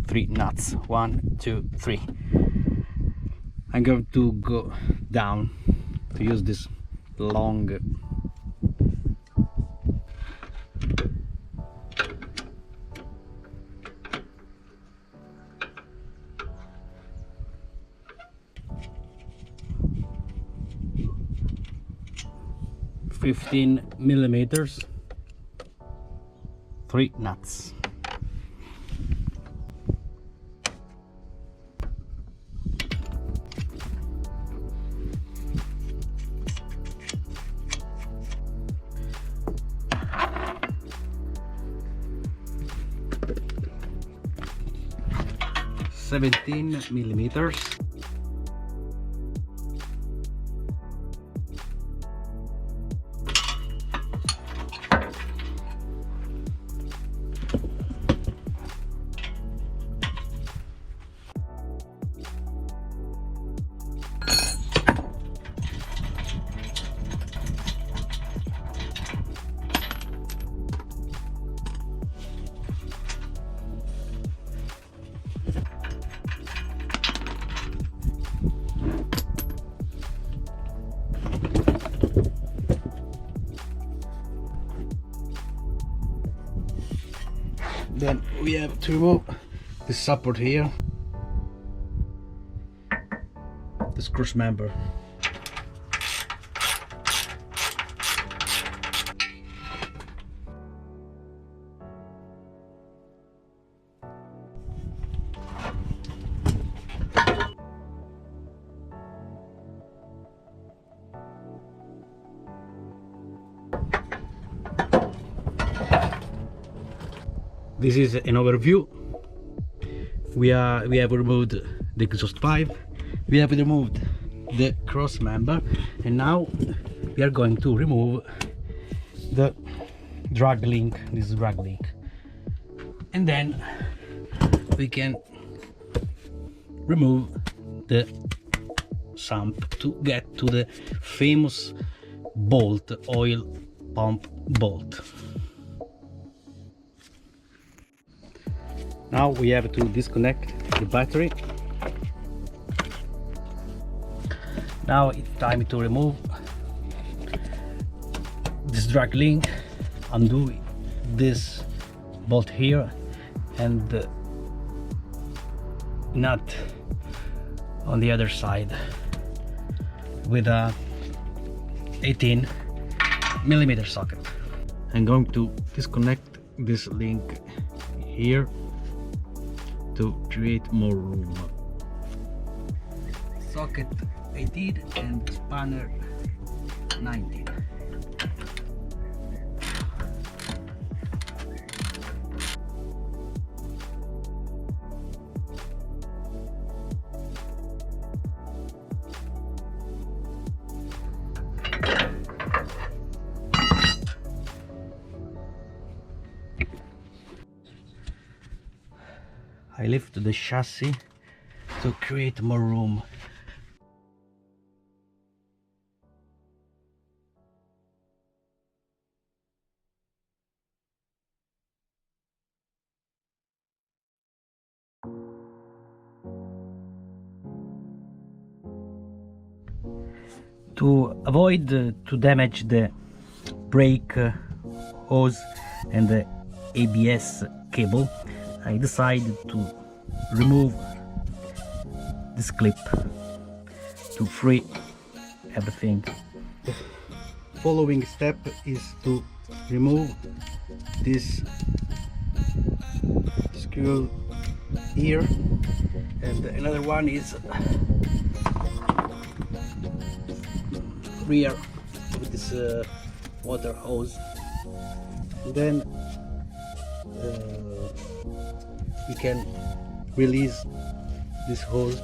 3 nuts. 1, 2, 3. I'm going to go down to use this long (15mm), 3 nuts. (17mm). Then we have to remove the support here, this cross member. This is an overview. We have removed the exhaust pipe, we have removed the cross member, and now we are going to remove the drag link, this drag link, and then we can remove the sump to get to the famous bolt, oil pump bolt. Now we have to disconnect the battery. Now it's time to remove this drag link, undo this bolt here, and the nut on the other side with a 18mm socket. I'm going to disconnect this link here to create more room. Socket 18 and spanner 19. I lift the chassis to create more room. To avoid to damage the brake hose and the ABS cable, I decided to remove this clip to free everything. The following step is to remove this screw here, and another one is rear with this water hose. Then you can release this hose.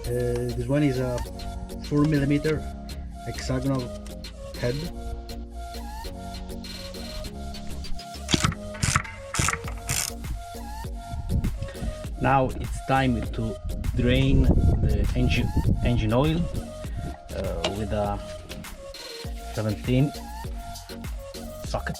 This one is a 4mm hexagonal head. Now it's time to drain the engine oil with a 17 socket.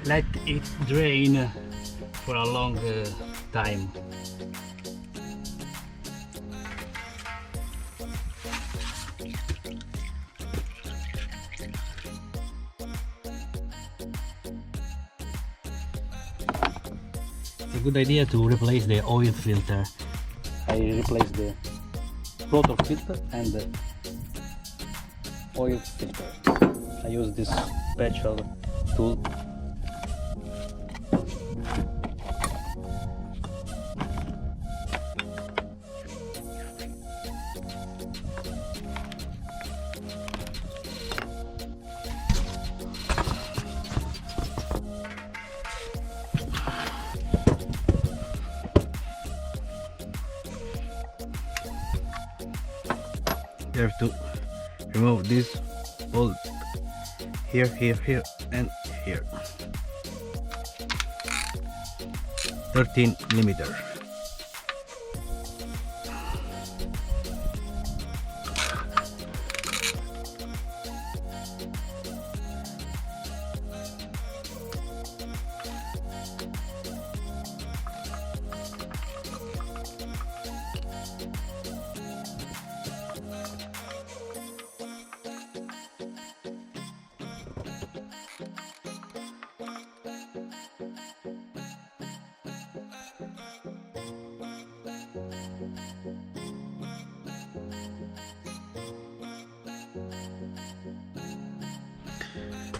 Let it drain for a long time. It's a good idea to replace the oil filter. I replaced the rotor filter and the oil filter. I use this special tool. You have to remove this bolt here, here, and here. 13 millimeter.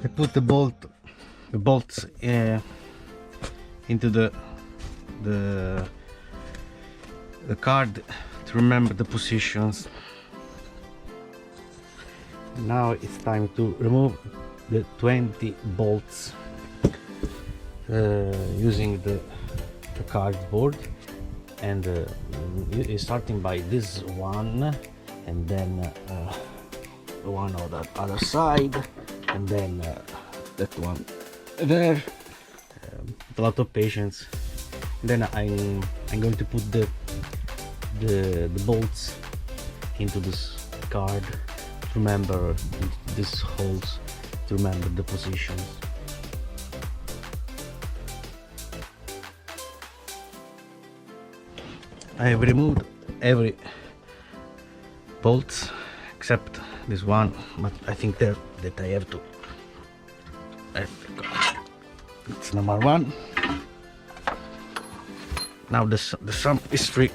I put the bolts into the card to remember the positions. Now it's time to remove the 20 bolts using the cardboard, and starting by this one, and then the one on the other side, and then that one there. With a lot of patience. Then I'm going to put the bolts into this card to remember these holes, to remember the positions. I have removed every bolt except this one, but I think that I have to. I forgot. It's number one. Now the sump is free.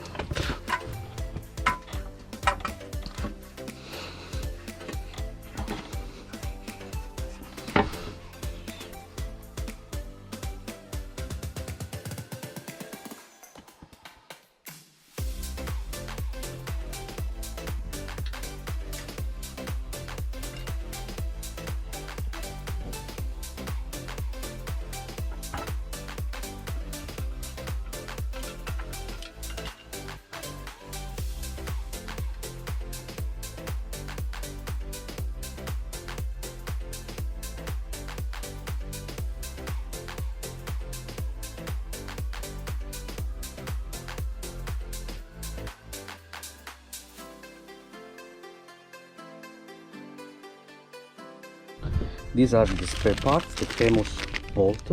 These are the spare parts, the famous bolt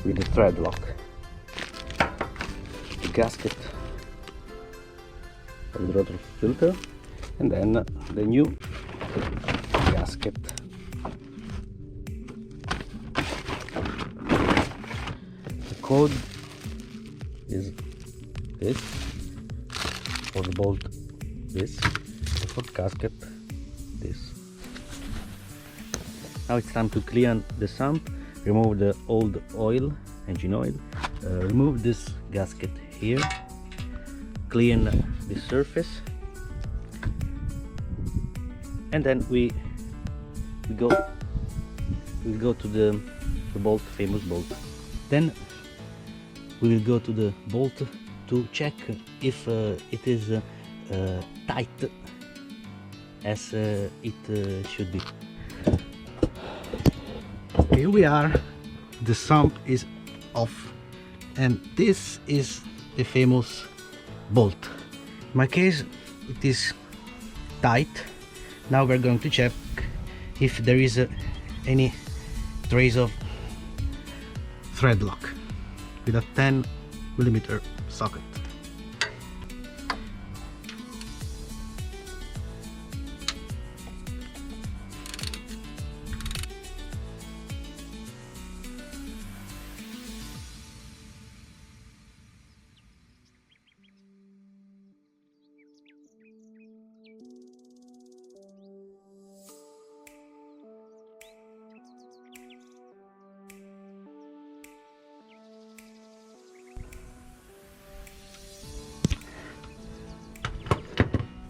with the thread lock, the gasket of the rotor filter, and then the new gasket. The code is this, for the bolt this, for the gasket this. Now it's time to clean the sump, remove the old oil, engine oil, remove this gasket here, clean the surface, and then we go to the bolt, famous bolt. Then we will go to the bolt to check if it is tight as it should be. Here we are, the sump is off, and this is the famous bolt. In my case it is tight. Now we're going to check if there is any trace of thread lock with a 10mm socket.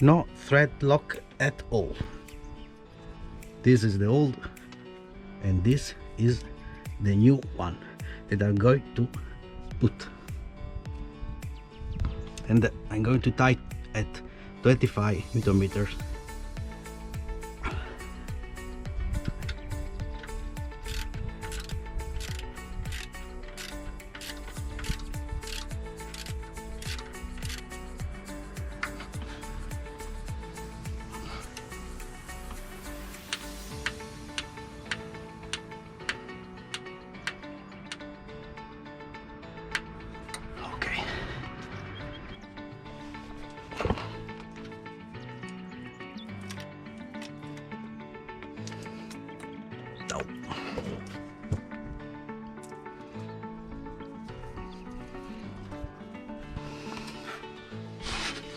No thread lock at all. This is the old and this is the new one that I'm going to put, and I'm going to tie at 25 millimeters.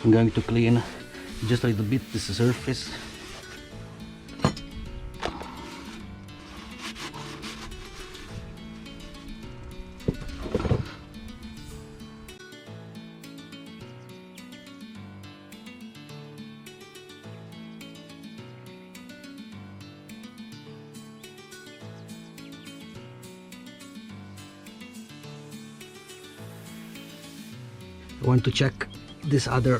I'm going to clean just a little bit this surface. I want to check this other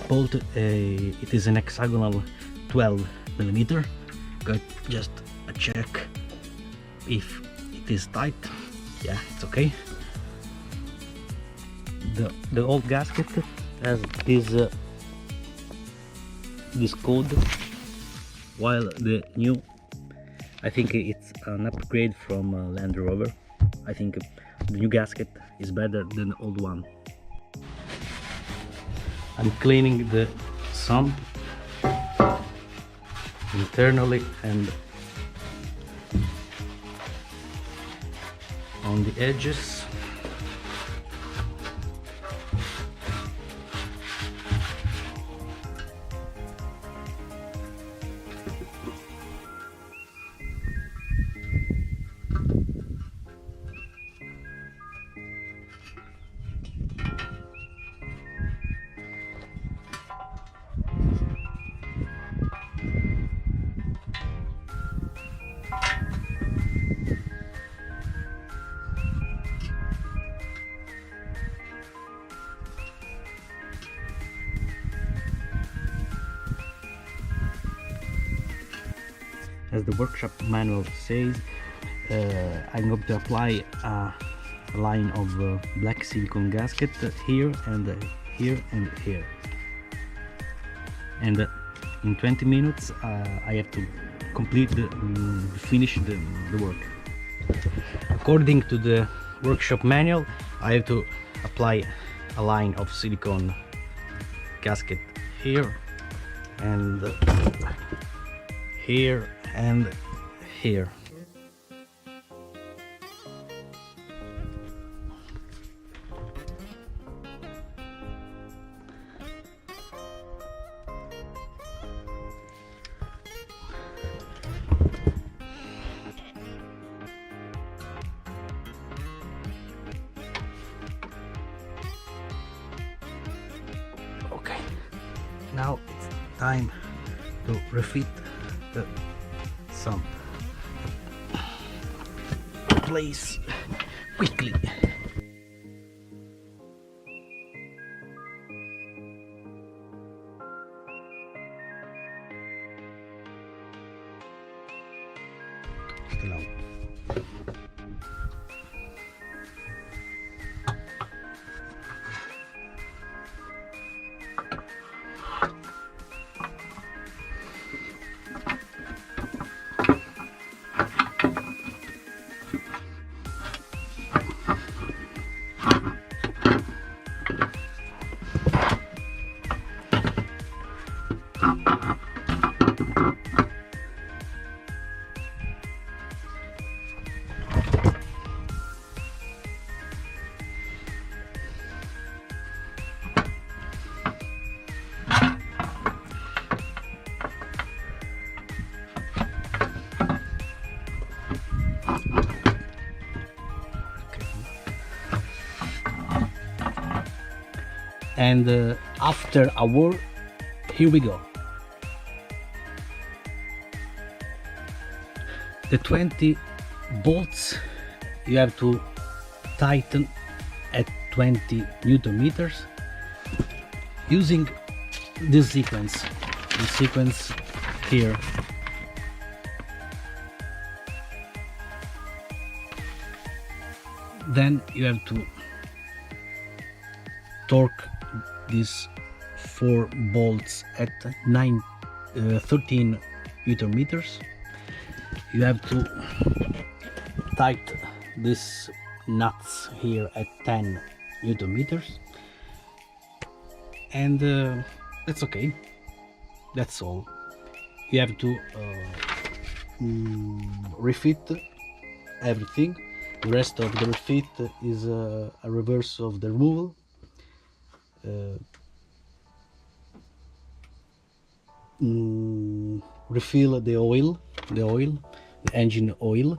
bolt. It is an hexagonal 12mm. Got just a check if it is tight. Yeah, it's okay. The old gasket has this code, while the new, I think it's an upgrade from Land Rover. I think the new gasket is better than the old one. I'm cleaning the sump internally and on the edges. As the workshop manual says, I'm going to apply a line of black silicone gasket here and here and here, and in 20 minutes I have to complete finish the work. According to the workshop manual, I have to apply a line of silicone gasket here and here and here. Okay, now it's time to refit the sump. Place quickly. and after a while, here we go. The 20 bolts you have to tighten at 20 Newton meters using this sequence here. Then you have to torque these 4 bolts at 13 Newton meters. You have to tighten these nuts here at 10 Newton meters, and that's okay. That's all. You have to refit everything. The rest of the refit is a reverse of the removal. Refill the oil, the engine oil,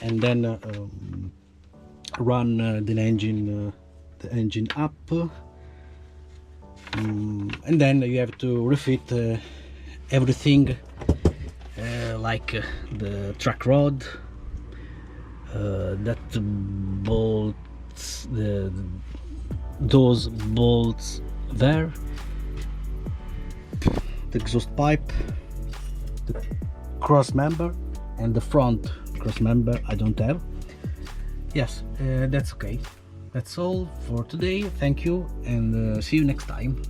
and then run the engine up, and then you have to refit everything, like the track rod, that bolts, those bolts there, the exhaust pipe, the cross member, and the front cross member I don't have. Yes, that's okay. That's all for today. Thank you, and see you next time.